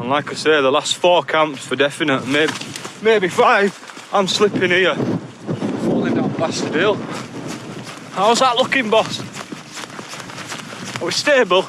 And like I say, the last 4 camps for definite, maybe 5, I'm slipping here. Falling down Bastard Hill. How's that looking, boss? Are we stable?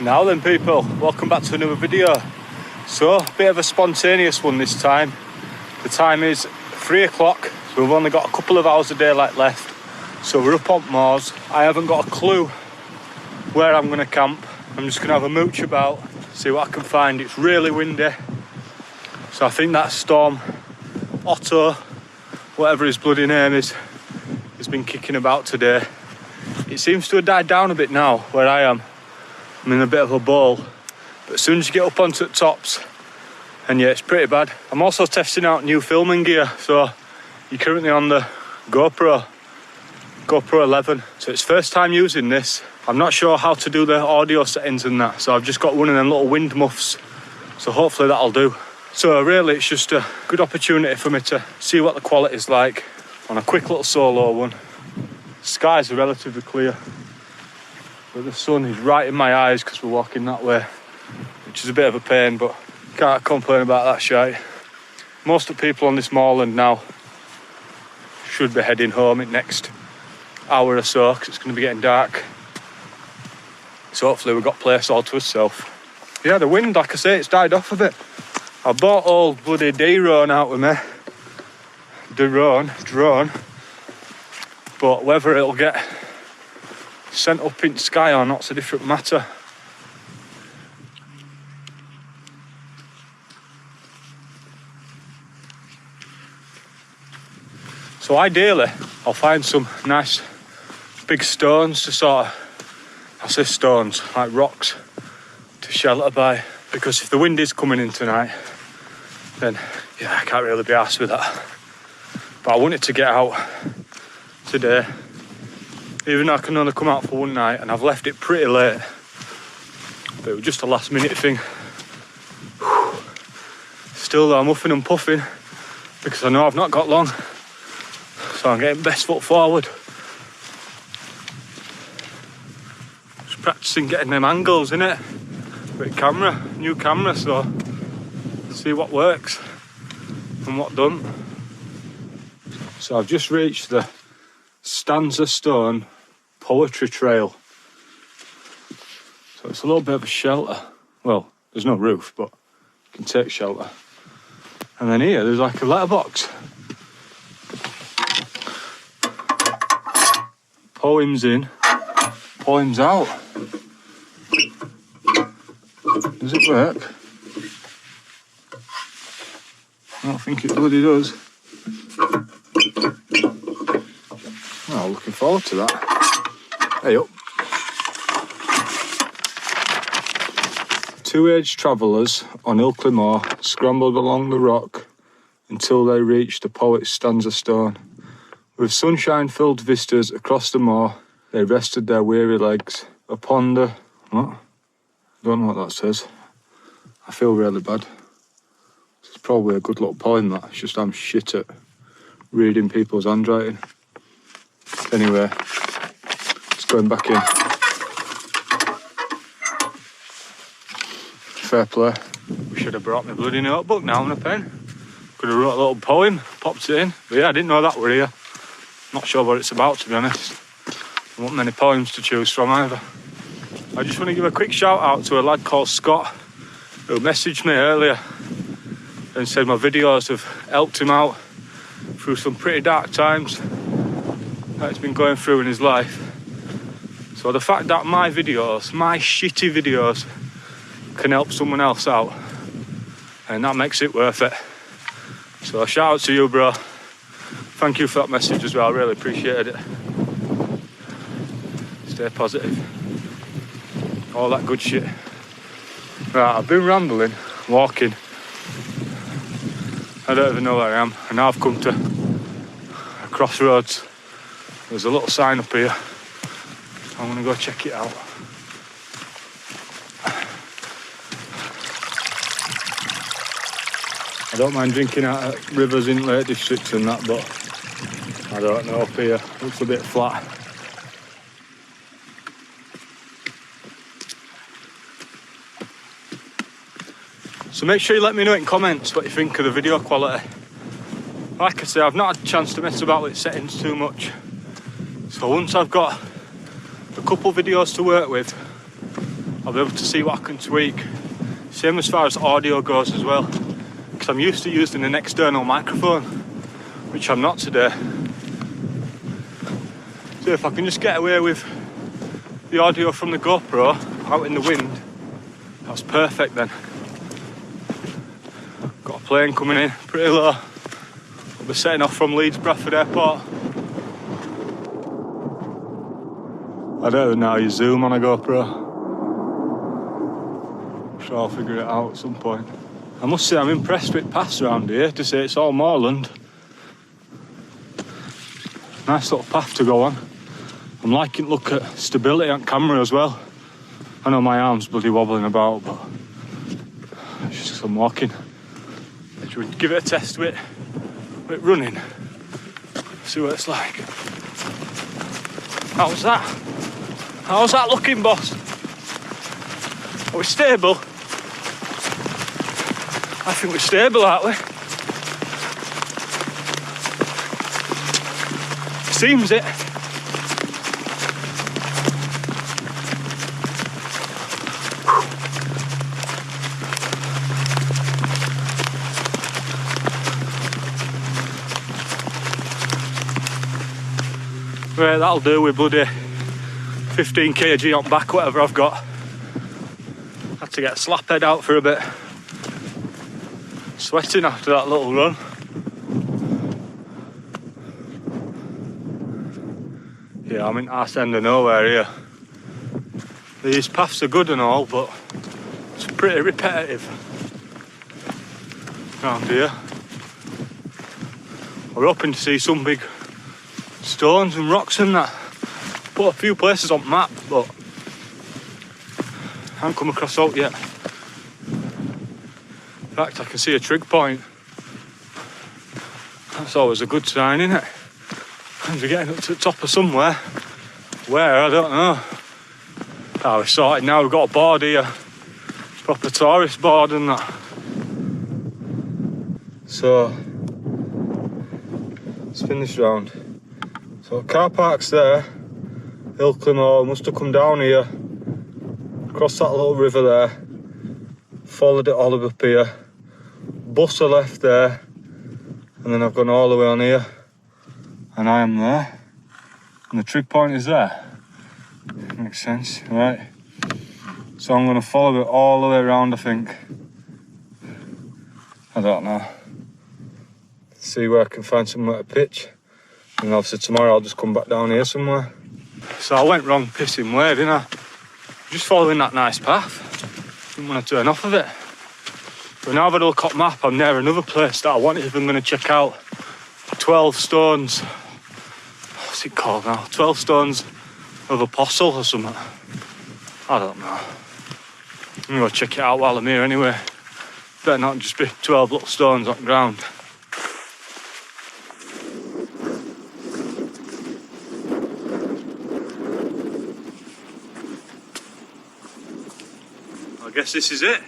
Now then people, welcome back to another video. So, a bit of a spontaneous one this time. The time is 3 o'clock, so we've only got a couple of hours a day left. So we're up on moors. I haven't got a clue where I'm going to camp. I'm just going to have a mooch about, see what I can find. It's really windy. So I think that storm, Otto, whatever his bloody name is, has been kicking about today. It seems to have died down a bit now where I am. I'm in a bit of a bowl, but as soon as you get up onto the tops, and yeah, it's pretty bad. I'm also testing out new filming gear, so you're currently on the GoPro 11, so it's first time using this. I'm not sure how to do the audio settings and that, so I've just got one of them little wind muffs, so hopefully that'll do. So really it's just a good opportunity for me to see what the quality's like on a quick little solo one. Skies are relatively clear, but the sun is right in my eyes because we're walking that way, which is a bit of a pain, but can't complain about that shite. Most of the people on this moorland now should be heading home in next hour or so because it's going to be getting dark. So hopefully we've got place all to ourselves. Yeah, the wind, like I say, it's died off a bit. I bought old bloody drone out with me. Drone. But whether it'll get sent up in the sky or not's a different matter. So ideally, I'll find some nice big stones to sort of, I say stones, like rocks, to shelter by. Because if the wind is coming in tonight, then yeah, I can't really be arsed with that. But I wanted to get out today. Even though I can only come out for one night and I've left it pretty late. But it was just a last minute thing. Still though, I'm huffing and puffing because I know I've not got long. So I'm getting best foot forward. Just practicing getting them angles, innit? With camera, new camera, so see what works and what don't. So I've just reached the Stanza Stone poetry trail. So it's a little bit of a shelter. Well, there's no roof, but you can take shelter. And then here, there's like a letterbox. Poems in, poems out. Does it work? I don't think it bloody does. Oh, looking forward to that. Hey up. Two aged travellers on Ilkley Moor scrambled along the rock until they reached the poet's Stanza Stone. With sunshine-filled vistas across the moor, they rested their weary legs upon the... What? Don't know what that says. I feel really bad. It's probably a good little poem, that. It's just I'm shit at reading people's handwriting. Anyway, it's going back in. Fair play. We should have brought my bloody notebook now and a pen. Could have wrote a little poem, popped it in. But yeah, I didn't know that were here. Not sure what it's about, to be honest. There weren't many poems to choose from either. I just want to give a quick shout out to a lad called Scott who messaged me earlier and said my videos have helped him out through some pretty dark times that he's been going through in his life. So the fact that my videos, my shitty videos, can help someone else out, and that makes it worth it. So a shout out to you, bro. Thank you for that message as well, I really appreciated it. Stay positive. All that good shit. Right, I've been rambling, walking. I don't even know where I am. And now I've come to a crossroads. There's a little sign up here. I'm gonna go check it out. I don't mind drinking out at rivers in Lake Districts and that, but I don't know, up here looks a bit flat. So make sure you let me know in comments what you think of the video quality. Like I say, I've not had a chance to mess about with settings too much. So once I've got a couple videos to work with, I'll be able to see what I can tweak. Same as far as audio goes as well. Because I'm used to using an external microphone, which I'm not today. So if I can just get away with the audio from the GoPro out in the wind, that's perfect then. Got a plane coming in pretty low. I'll be setting off from Leeds Bradford Airport. I don't even know how you zoom on a GoPro. I'm sure I'll figure it out at some point. I must say I'm impressed with paths around here, to say it's all moorland. Nice little path to go on. I'm liking to look at stability on camera as well. I know my arm's bloody wobbling about, but it's just 'cause I'm walking. Should we give it a test with running? See what it's like. How's that? How's that looking, boss? Are we stable? I think we're stable, aren't we? Seems it. Right, that'll do with bloody 15 kg on back, whatever I've got. Had to get a slap head out for a bit. Sweating after that little run. Yeah, I'm in arse end of nowhere here. These paths are good and all, but it's pretty repetitive around here. We're hoping to see some big stones and rocks and that. Put a few places on map, but I haven't come across out yet. In fact, I can see a trig point. That's always a good sign, isn't it? And we're getting up to the top of somewhere. Where, I don't know. Oh, we're sorted now, we've got a board here. Proper tourist board and that. So, let's spin this round. So, car park's there. Ilkley Moor, must have come down here. Across that little river there. Followed it all the way up here. Bus are left there. And then I've gone all the way on here. And I am there. And the trig point is there. Makes sense, right? So I'm going to follow it all the way around, I think. I don't know. See where I can find somewhere to pitch. And obviously tomorrow I'll just come back down here somewhere. So I went wrong pissing way, didn't I? Just following that nice path. Didn't want to turn off of it. But now I've had a look at map, I'm near another place that I wanted if I'm going to check out 12 stones. What's it called now? 12 stones of Apostle or something. I don't know. I'm going to go check it out while I'm here anyway. Better not just be 12 little stones on the ground. I guess this is it.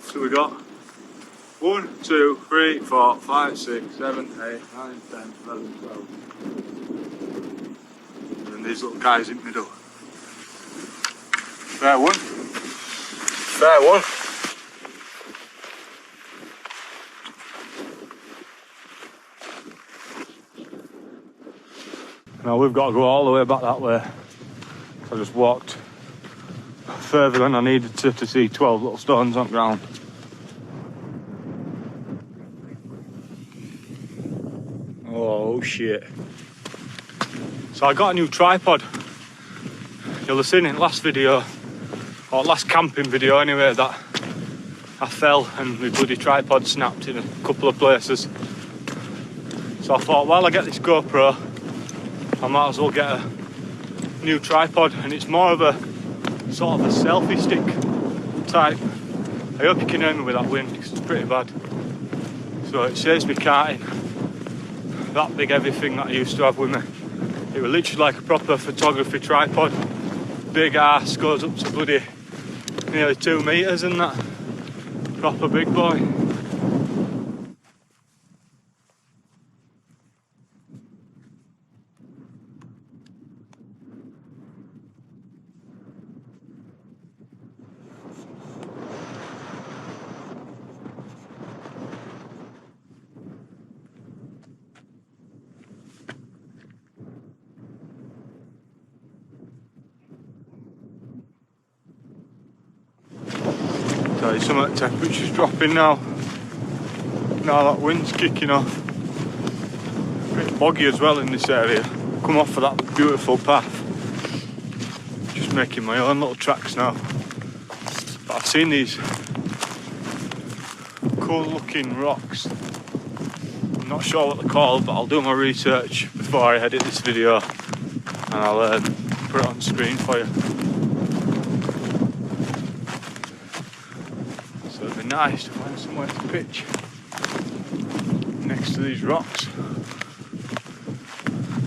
So we got 1, 2, 3, 4, 5, 6, 7, 8, 9, 10, 11, 12. And then these little guys in the middle. Fair one. Fair one. Now we've got to go all the way back that way. So I just walked further than I needed to see 12 little stones on the ground. Oh shit. So I got a new tripod. You'll have seen it in the last video, or last camping video anyway, that I fell and my bloody tripod snapped in a couple of places. So I thought, while I get this GoPro, I might as well get a new tripod, and it's more of a sort of a selfie stick type. I hope you can hear me with that wind because it's pretty bad. So it saves me carting that big heavy thing that I used to have with me. It was literally like a proper photography tripod. Big ass, goes up to bloody nearly 2 meters and that. Proper big boy. Tell you something, temperature's dropping now. Now that wind's kicking off. A bit boggy as well in this area. Come off of that beautiful path. Just making my own little tracks now. But I've seen these cool looking rocks. I'm not sure what they're called, but I'll do my research before I edit this video and I'll put it on screen for you. So it'd be nice to find somewhere to pitch next to these rocks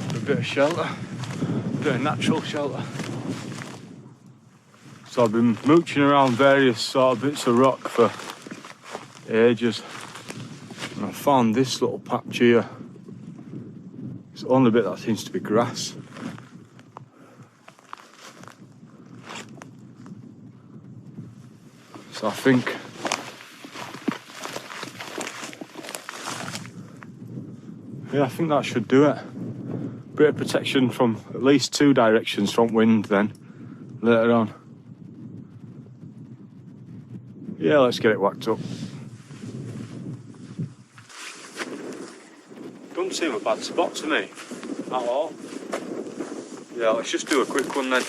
for a bit of shelter, a bit of natural shelter. So I've been mooching around various sort of bits of rock for ages, and I found this little patch here. It's the only bit that seems to be grass. So I think that should do it. Bit of protection from at least 2 directions from wind then later on. Yeah, let's get it whacked up. Doesn't seem a bad spot to me at all. Yeah, let's just do a quick one then.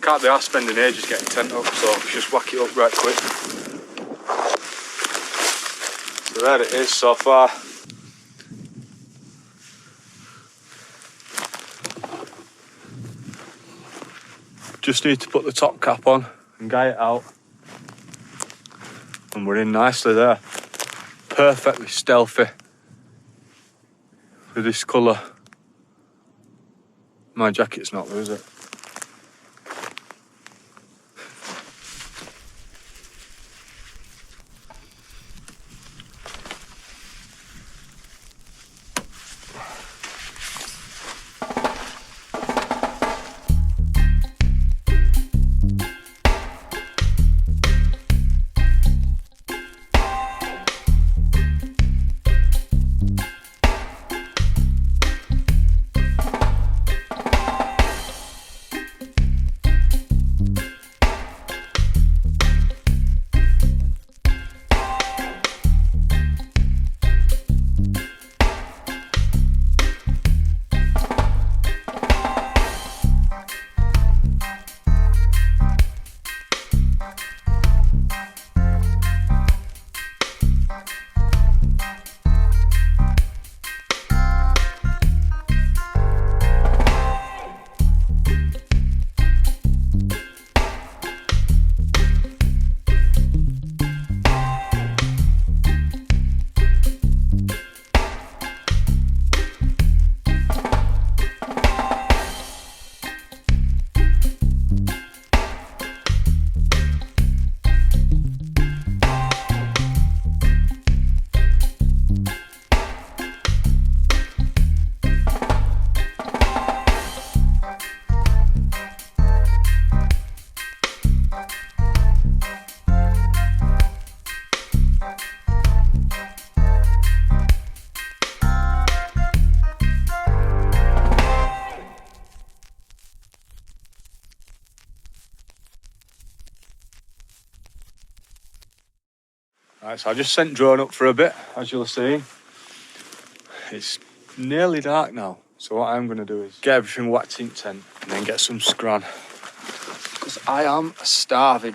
Can't be arsed spending ages getting tent up, so let's just whack it up right quick. So there it is so far. Just need to put the top cap on and guy it out. And we're in nicely there. Perfectly stealthy with this colour. My jacket's not though, is it? Right, so I just sent drone up for a bit, as you'll see. It's nearly dark now. So what I'm going to do is get everything whacked in tent and then get some scran. Because I am starving.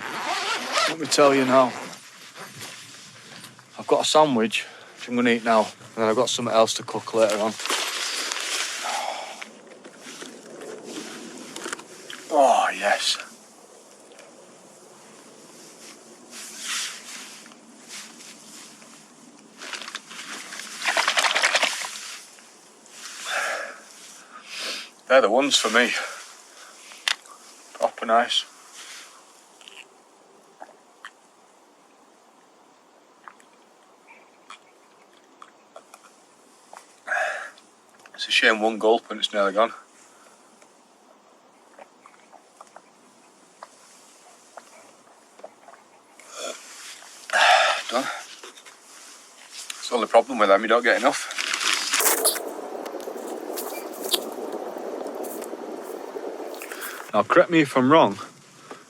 Let me tell you now. I've got a sandwich, which I'm going to eat now. And then I've got something else to cook later on. Oh, yes. They're the ones for me. Proper nice. It's a shame one gulp and it's nearly gone. Done. It's the only problem with them, you don't get enough. Now, correct me if I'm wrong,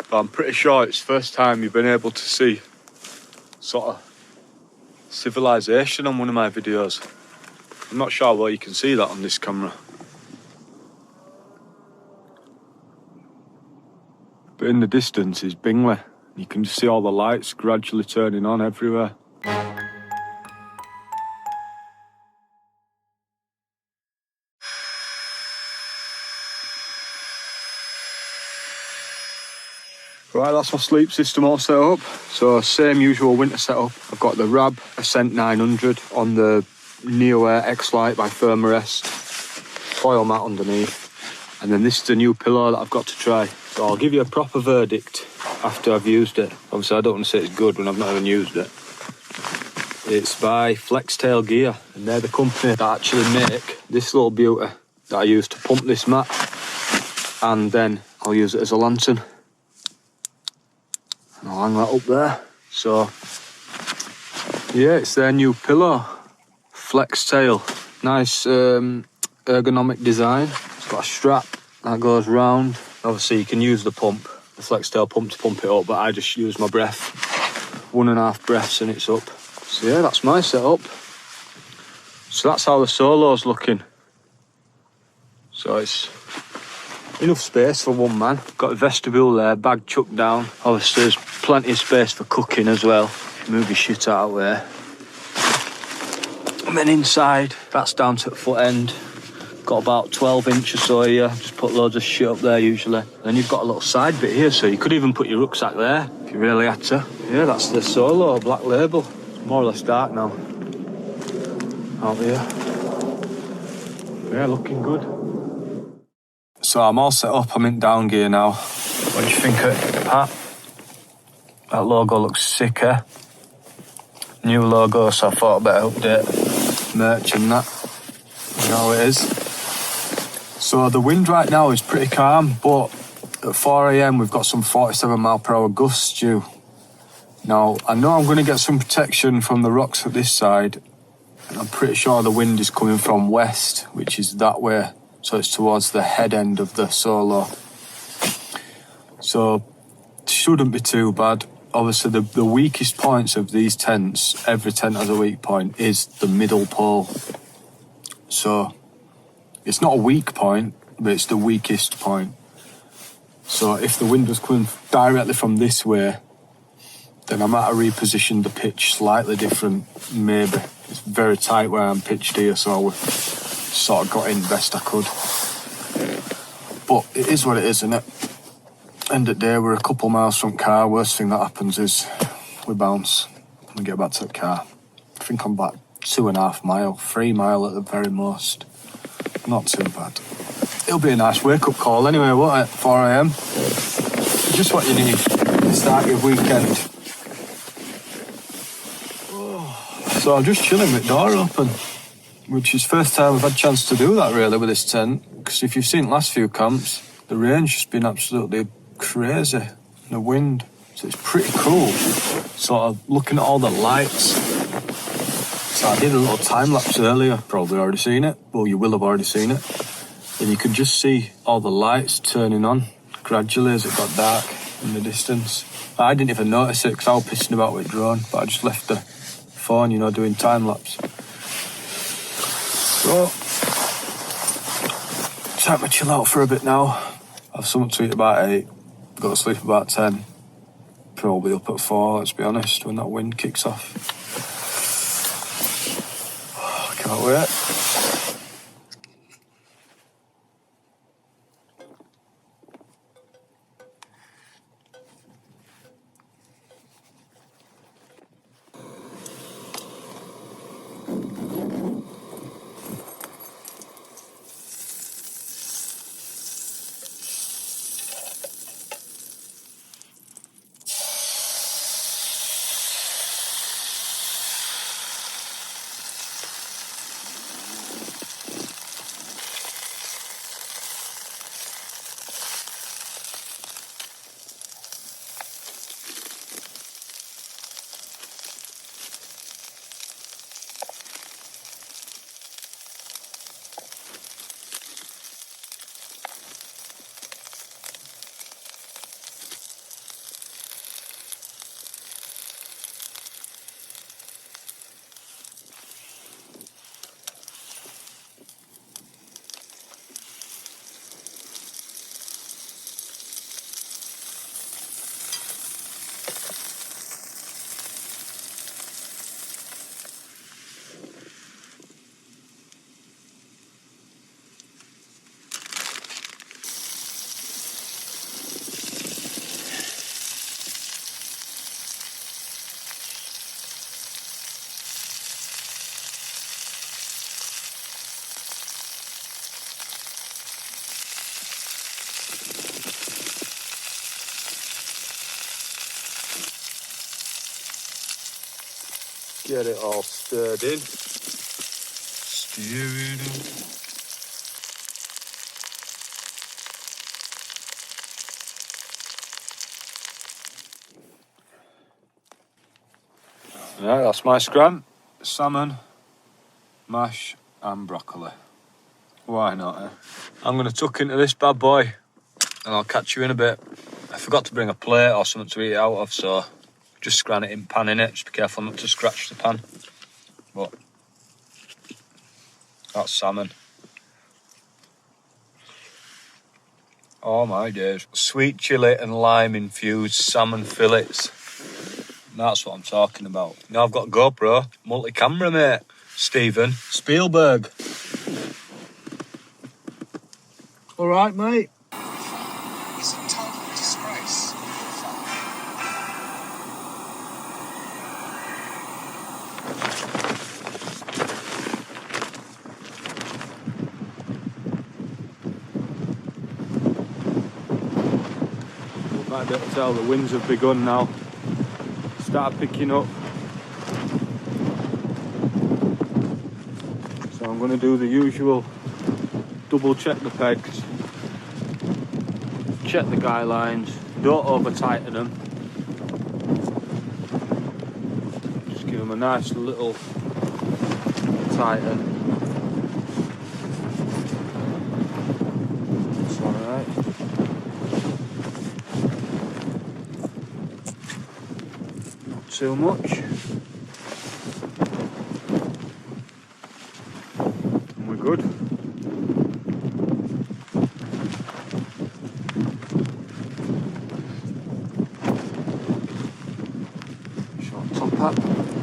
but I'm pretty sure it's the first time you've been able to see sort of civilization on one of my videos. I'm not sure where you can see that on this camera. But in the distance is Bingley. You can just see all the lights gradually turning on everywhere. Right, that's my sleep system all set up. So same usual winter setup. I've got the Rab Ascent 900 on the Neo-Air X-Lite by Thermarest. Foil mat underneath. And then this is the new pillow that I've got to try. So I'll give you a proper verdict after I've used it. Obviously I don't want to say it's good when I've not even used it. It's by Flextail Gear, and they're the company that actually make this little beauty that I use to pump this mat. And then I'll use it as a lantern. And I'll hang that up there. So, yeah, it's their new pillow. Flextail. Nice ergonomic design. It's got a strap that goes round. Obviously, you can use the pump, the Flextail pump, to pump it up, but I just use my breath. 1.5 breaths and it's up. So, yeah, that's my setup. So that's how the Soulo's looking. So it's enough space for one man. Got a vestibule there, bag chucked down. Obviously there's plenty of space for cooking as well. Move your shit out of there. And then inside, that's down to the foot end. Got about 12 inch or so here. Just put loads of shit up there usually. Then you've got a little side bit here, so you could even put your rucksack there if you really had to. Yeah, that's the Soulo Black Label. It's more or less dark now out here. Yeah, looking good. So I'm all set up, I'm in down gear now. What do you think of it, Pat? That logo looks sick, eh? New logo, so I thought I'd better update merch and that. You know how it is. So the wind right now is pretty calm, but at 4 AM we've got some 47 mile per hour gusts due. Now, I know I'm going to get some protection from the rocks at this side. And I'm pretty sure the wind is coming from west, which is that way. So it's towards the head end of the Soulo. So it shouldn't be too bad. Obviously the weakest points of these tents, every tent has a weak point, is the middle pole. So it's not a weak point, but it's the weakest point. So if the wind was coming directly from this way, then I might have repositioned the pitch slightly different, maybe. It's very tight where I'm pitched here, so I would sort of got in best I could. But it is what it is, isn't it? End of the day, we're a couple miles from car. Worst thing that happens is we bounce and we get back to the car. I think I'm back 2.5 mile, 3 mile at the very most. Not too bad. It'll be a nice wake-up call anyway, won't it? 4 AM. Just what you need to start your weekend. So I'm just chilling with the door open, which is first time I've had a chance to do that really with this tent, because if you've seen the last few camps, the rain's just been absolutely crazy, the wind, so it's pretty cool, sort of looking at all the lights. So I did a little time lapse earlier, probably already seen it, well you will have already seen it, and you could just see all the lights turning on gradually as it got dark in the distance. I didn't even notice it because I was pissing about with drone, but I just left the phone, you know, doing time lapse. So time to chill out for a bit now. Have something to eat about 8. Go to sleep about 10. Probably up at 4, let's be honest, when that wind kicks off. Can't wait. Get it all stirred in. Steering up. Right, that's my scram. Salmon, mash and broccoli. Why not, eh? I'm going to tuck into this bad boy and I'll catch you in a bit. I forgot to bring a plate or something to eat it out of, so just scran it in pan in it. Just be careful not to scratch the pan. But that's salmon. Oh my days. Sweet chilli and lime infused salmon fillets. That's what I'm talking about. Now I've got GoPro, multi-camera, mate. Steven Spielberg. All right, mate. It's a total disgrace. You might be able to tell the winds have begun now. Start picking up. So I'm going to do the usual, double check the pegs, check the guy lines, don't over tighten them, just give them a nice little tighten. It's alright. Not too much. And we're good.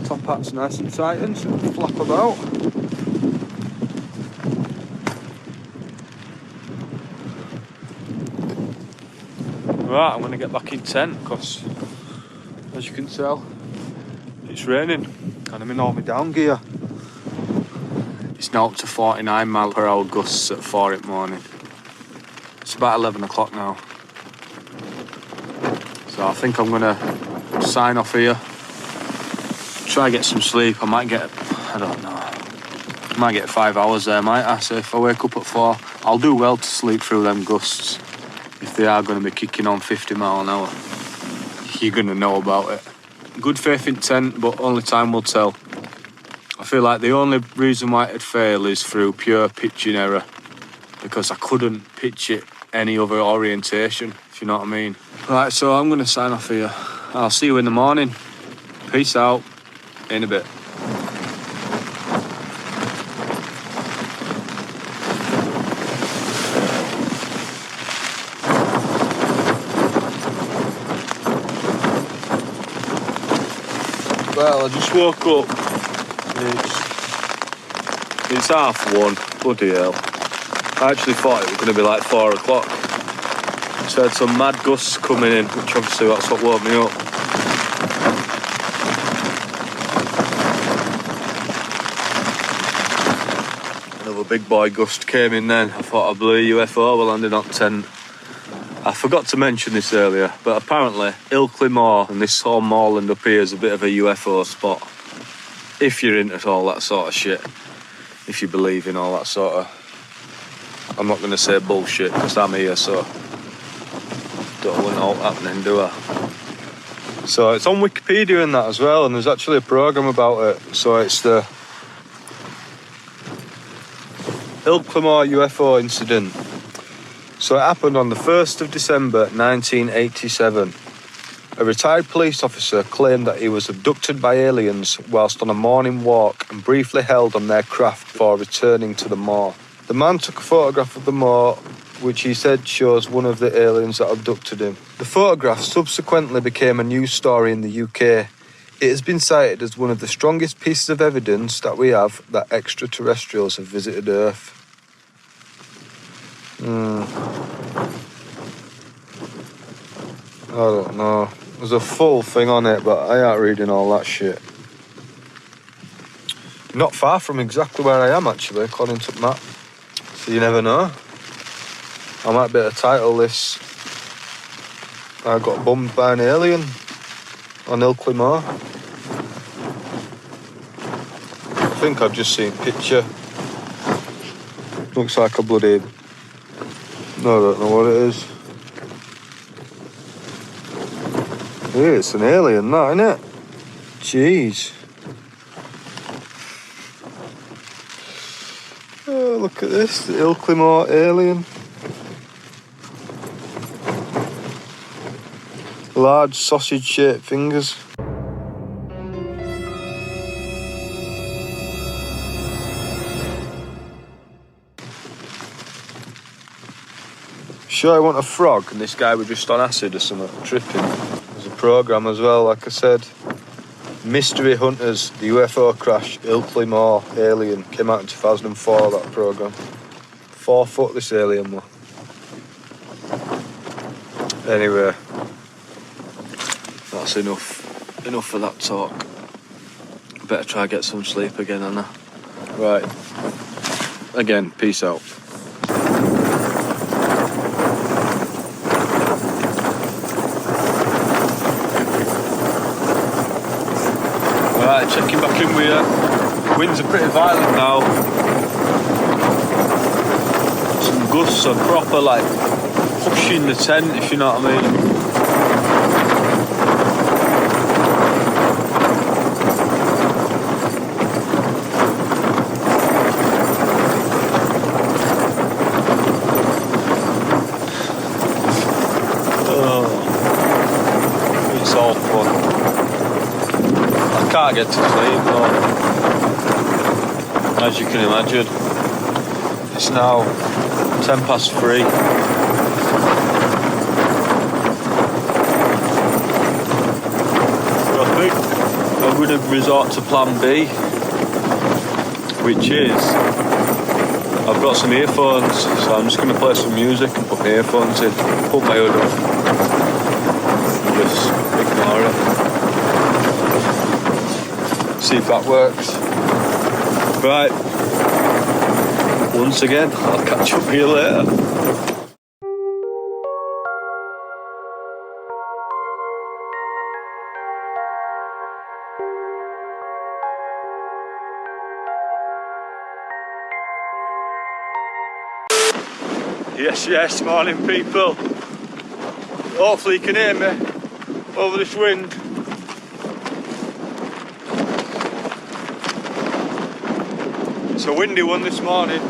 Top hat's nice and tightened, so it'll flap about. Right, I'm going to get back in tent because, as you can tell, it's raining and I'm in all my down gear. It's now up to 49 mph gusts at 4 in the morning. It's about 11 o'clock now. So I think I'm going to sign off here. Try get some sleep. I might get, I don't know, I might get 5 hours there, might I? So if I wake up at 4, I'll do well to sleep through them gusts. If they are going to be kicking on 50 mile an hour, you're going to know about it. Good faith in tent, but only time will tell. I feel like the only reason why it'd fail is through pure pitching error, because I couldn't pitch it any other orientation, if you know what I mean. Right, so I'm going to sign off here. I'll see you in the morning. Peace out. In a bit. Well, I just woke up. It's 1:30. Bloody hell. I actually thought it was going to be like 4 o'clock. So I had some mad gusts coming in, which obviously that's what woke me up. Another big boy gust came in then. I thought I blew a UFO while landing on tent. I forgot to mention this earlier, but apparently Ilkley Moor and this whole Moorland up here is a bit of a UFO spot. If you're into all that sort of shit. If you believe in all that sort of... I'm not going to say bullshit because I'm here, so... don't want all happening, do I? So it's on Wikipedia and that as well, and there's actually a programme about it. So it's the Ilkley Moor UFO incident. So it happened on the 1st of December 1987. A retired police officer claimed that he was abducted by aliens whilst on a morning walk and briefly held on their craft before returning to the moor. The man took a photograph of the moor, which he said shows one of the aliens that abducted him. The photograph subsequently became a news story in the UK. It has been cited as one of the strongest pieces of evidence that we have that extraterrestrials have visited Earth. I don't know. There's a full thing on it, but I ain't reading all that shit. Not far from exactly where I am, actually, according to the map. So you never know. I might be able to title this I got bummed by an alien on Ilkley Moor. I think I've just seen a picture. Looks like a bloody... No, I don't know what it is. Yeah, it's an alien, that, isn't it? Jeez. Oh, look at this, the Ilkley Moor alien. Large sausage-shaped fingers. Sure I want a frog, and this guy was just on acid or something, tripping. There's a programme as well, like I said. Mystery Hunters, the UFO crash, Ilkley Moor, alien. Came out in 2004, that programme. 4 foot this alien was. Anyway, that's enough. Enough for that talk. Better try and get some sleep again, Anna. Right. Again, peace out. Right, checking back in with you. Winds are pretty violent now. Some gusts are proper, like, pushing the tent, if you know what I mean. I can't get to sleep though, as you can imagine. It's now 3:10. So I think I'm going to resort to plan B, which is I've got some earphones, so I'm just going to play some music and put my earphones in, put my hood up and just ignore it. See if that works. Right. Once again, I'll catch up with you later. Yes, morning people. Hopefully you can hear me over this wind. It's a windy one this morning.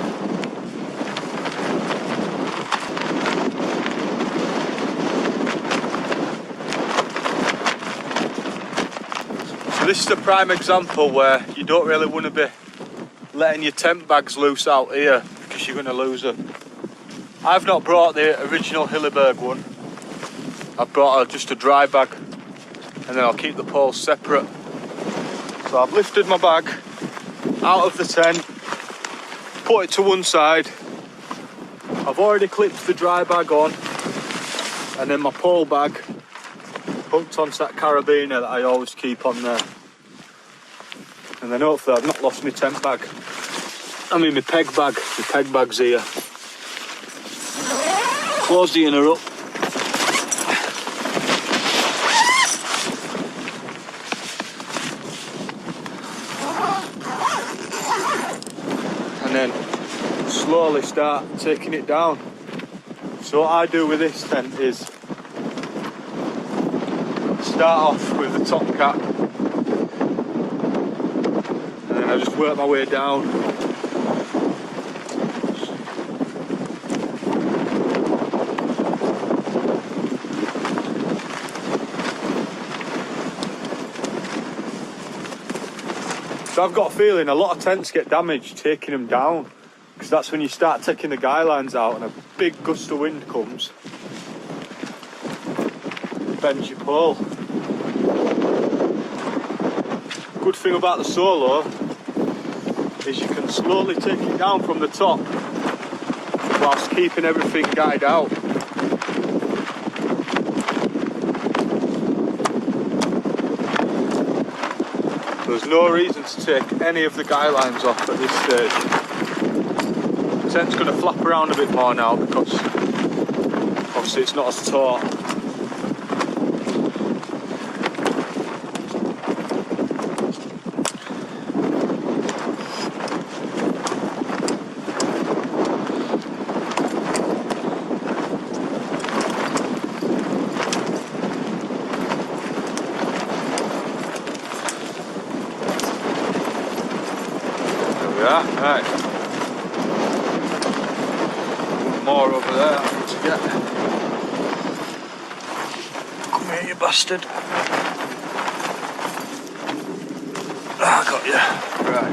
So this is a prime example where you don't really want to be letting your tent bags loose out here because you're going to lose them. I've not brought the original Hilleberg one. I've brought just a dry bag and then I'll keep the poles separate. So I've lifted my bag out of the tent, put it to one side. I've already clipped the dry bag on, and then my pole bag hooked onto that carabiner that I always keep on there. And then hopefully I've not lost my tent bag. I mean my peg bag. My peg bag's here. Close the inner up. And then slowly start taking it down. So what I do with this tent is start off with the top cap, and then I just work my way down. So I've got a feeling a lot of tents get damaged taking them down, because that's when you start taking the guy lines out and a big gust of wind comes, bends your pole. Good thing about the Soulo is you can slowly take it down from the top whilst keeping everything guyed out. There's no reason to take any of the guy lines off at this stage. The tent's going to flap around a bit more now because obviously it's not as taut. Right, more over there I need to get. Come here, you bastard. Ah, I got you. Right.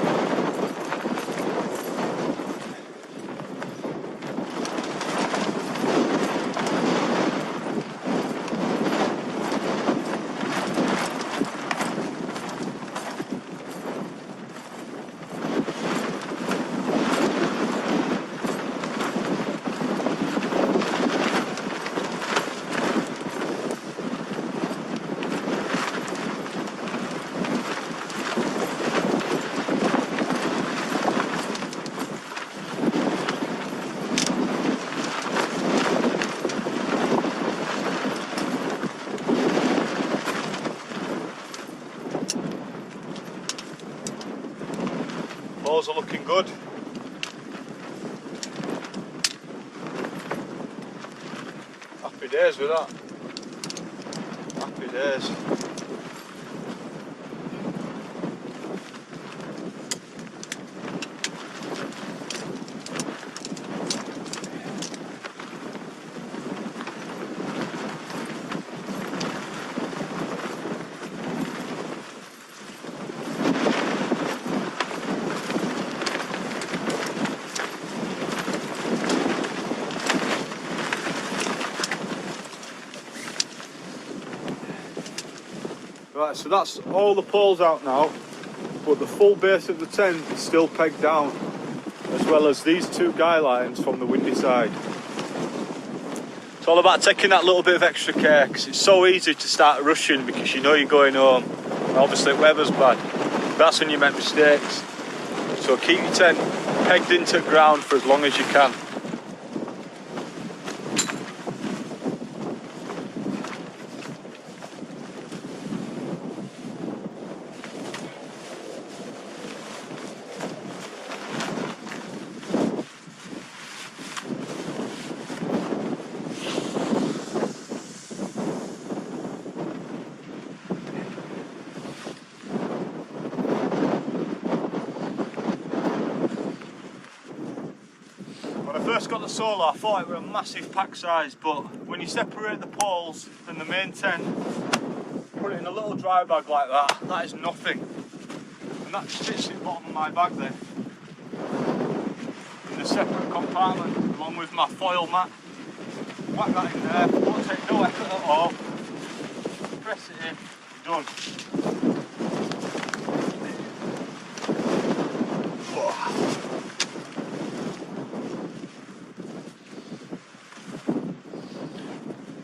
Poles are looking good. Happy days with that. Happy days. Right, so that's all the poles out now, but the full base of the tent is still pegged down, as well as these two guy lines from the windy side. It's all about taking that little bit of extra care, because it's so easy to start rushing because you know you're going home, and obviously weather's bad. That's when you make mistakes. So keep your tent pegged into the ground for as long as you can. When I first got the Soulo, I thought it were a massive pack size, but when you separate the poles from the main tent, put it in a little dry bag like that, that is nothing. And that fits in the bottom of my bag then. In a separate compartment, along with my foil mat. Whack that in there, won't take no effort at all. Press it in, done.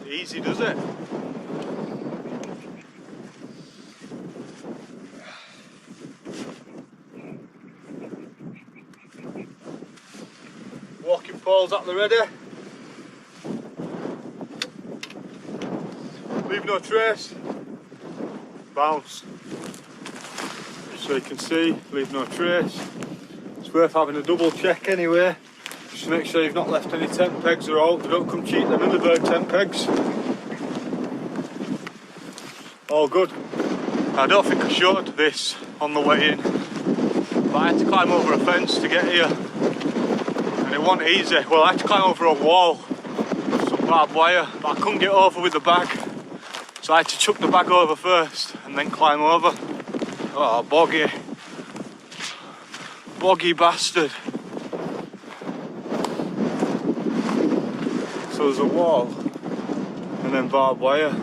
Easy, does it? Walking poles at the ready. Leave no trace. Bounce. So you can see, leave no trace. It's worth having a double check anyway. Just to make sure you've not left any tent pegs or all. Don't come cheat them Hilleberg tent pegs. All good. I don't think I showed this on the way in, but I had to climb over a fence to get here. And it wasn't easy. Well, I had to climb over a wall with some barbed wire, but I couldn't get over with the bag. So I had to chuck the bag over first and then climb over. Oh, boggy. Boggy bastard. So there's a wall and then barbed wire.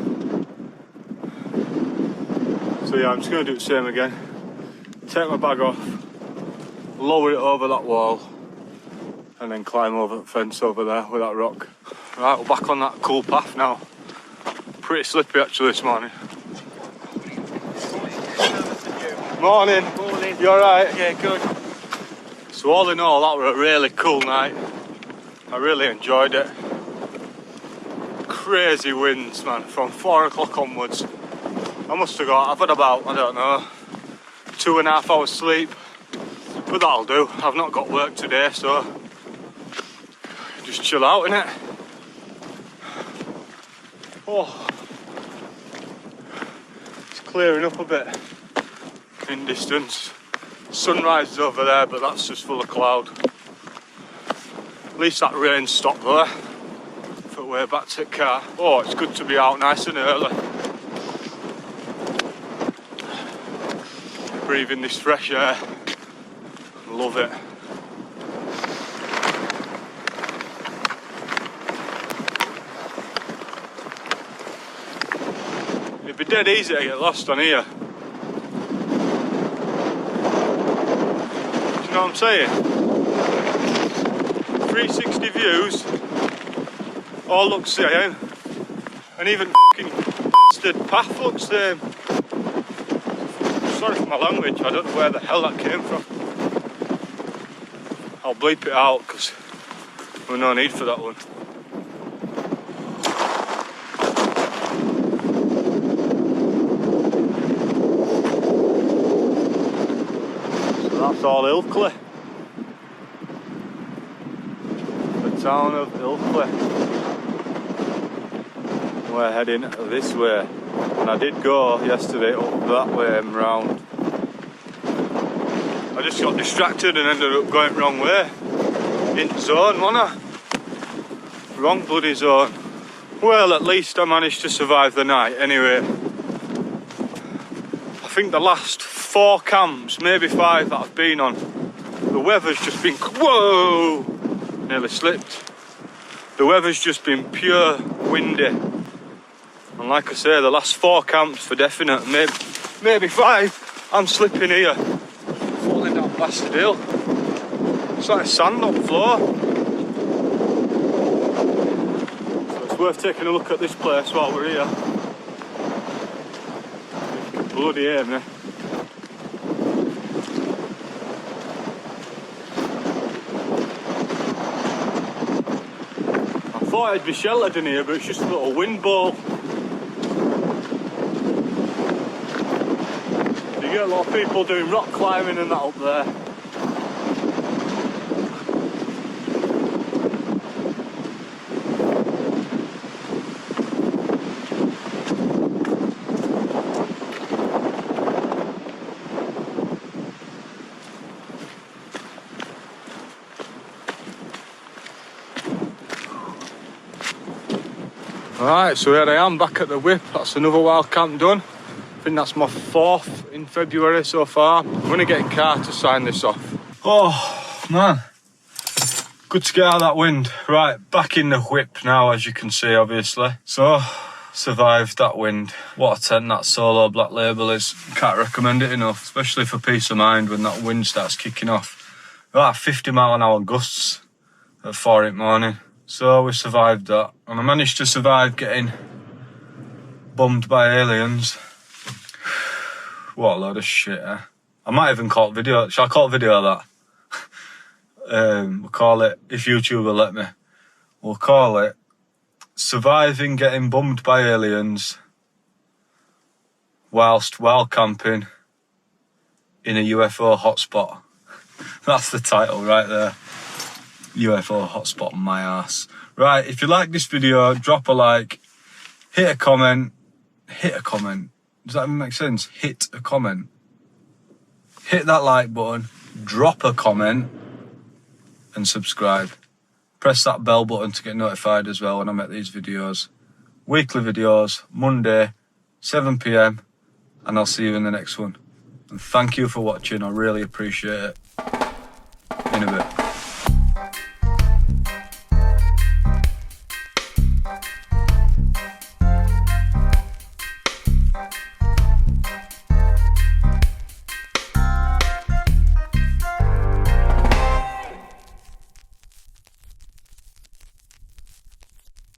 So yeah, I'm just going to do the same again. Take my bag off, lower it over that wall, and then climb over the fence over there with that rock. Right, we're back on that cool path now. Pretty slippy actually this morning. Morning. Morning. You alright? Yeah, good. So all in all, that was a really cool night. I really enjoyed it. Crazy winds, man, from 4 o'clock onwards. I've had about, I don't know, 2.5 hours sleep. But that'll do. I've not got work today, so just chill out, innit? Oh, it's clearing up a bit in distance. Sunrise is over there, but that's just full of cloud. At least that rain stopped there. For way back to the car. Oh, it's good to be out nice and early. Breathing this fresh air. Love it. It'd be dead easy to get lost on here. Do you know what I'm saying? 360 views, all looks same, and even f***ing bastard path looks same. Sorry for my language, I don't know where the hell that came from. I'll bleep it out because there's no need for that one. So that's all Ilkley. The town of Ilkley. We're heading this way. And I did go yesterday up that way and round. I just got distracted and ended up going wrong way. Into zone, wasn't I? Wrong bloody zone. Well, at least I managed to survive the night anyway. I think the last 4 camps, maybe 5 that I've been on, the weather's just been, whoa! Nearly slipped. The weather's just been pure windy. And like I say, the last 4 camps for definite, maybe 5, I'm slipping here. Falling down bastard hill. It's like sand on the floor. So it's worth taking a look at this place while we're here. You can bloody hear me. I thought I'd be sheltered in here, but it's just a little wind ball. You get a lot of people doing rock climbing and that up there. Alright, so here I am back at the whip. That's another wild camp done. I think that's my 4th in February so far. I'm going to get in car to sign this off. Oh, man. Good to get out of that wind. Right, back in the whip now, as you can see, obviously. So, survived that wind. What a tent that Soulo Black Label is. Can't recommend it enough, especially for peace of mind when that wind starts kicking off. About 50-mile-an-hour gusts at 4 in the morning. So we survived that. And I managed to survive getting bummed by aliens. What a load of shit, eh? I might even call it video. Shall I call it video of that? We'll call it, if YouTube will let me, we'll call it surviving getting bummed by aliens whilst wild camping in a UFO hotspot. That's the title right there. UFO hotspot on my ass. Right, if you like this video, drop a like, hit a comment. Does that even make sense? Hit a comment. Hit that like button, drop a comment, and subscribe. Press that bell button to get notified as well when I make these videos. Weekly videos, Monday, 7 PM, and I'll see you in the next one. And thank you for watching, I really appreciate it. In a bit.